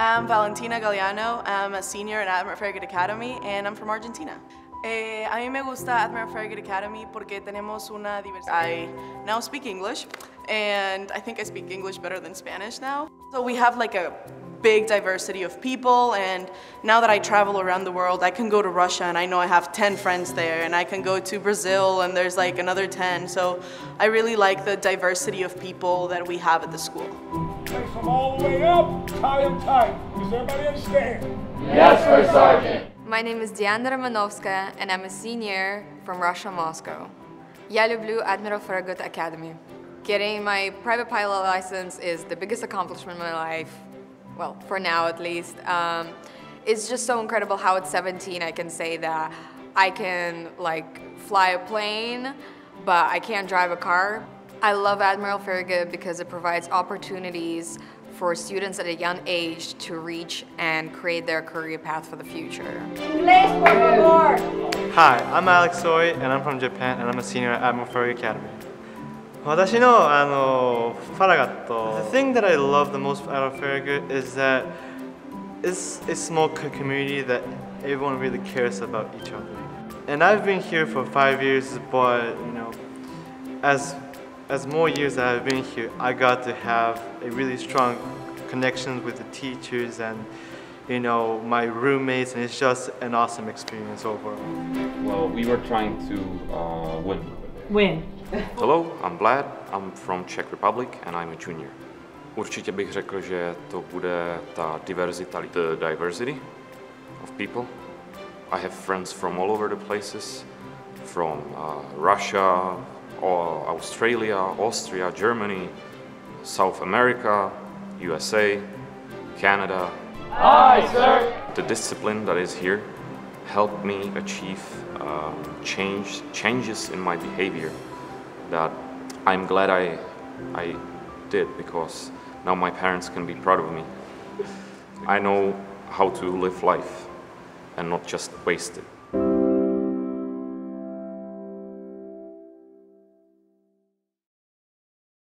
I'm Valentina Galliano. I'm a senior at Admiral Farragut Academy and I'm from Argentina. A mí me gusta Admiral Farragut Academy porque tenemos una diversidad. I now speak English and I think I speak English better than Spanish now. So we have like a big diversity of people, and now that I travel around the world, I can go to Russia and I know I have 10 friends there, and I can go to Brazil and there's like another 10. So I really like the diversity of people that we have at the school. Place them all the way up, tie them tight. Does everybody understand? Yes, First Sergeant. My name is Diana Romanovska and I'm a senior from Russia, Moscow. Я люблю Admiral Farragut Academy. Getting my private pilot license is the biggest accomplishment in my life. Well, for now at least. It's just so incredible how at 17 I can say that I can like fly a plane, but I can't drive a car. I love Admiral Farragut because it provides opportunities for students at a young age to reach and create their career path for the future. Inglés, por favor. Hi, I'm Alex Soy and I'm from Japan and I'm a senior at Admiral Farragut Academy. 私のファラガット The thing that I love the most out of Farragut is that it's a small community that everyone really cares about each other. And I've been here for 5 years, but you know, as more years that I've been here, I got to have a really strong connection with the teachers and you know, my roommates, and it's just an awesome experience overall. Well, we were trying to win. Win. Hello, I'm Vlad. I'm from Czech Republic and I'm a junior. Určitě bych řekl, že to bude ta diverzita, the diversity of people. I have friends from all over the places, from Russia, Australia, Austria, Germany, South America, USA, Canada. Aye, sir. The discipline that is here helped me achieve changes in my behavior that I'm glad I did, because now my parents can be proud of me. I know how to live life and not just waste it.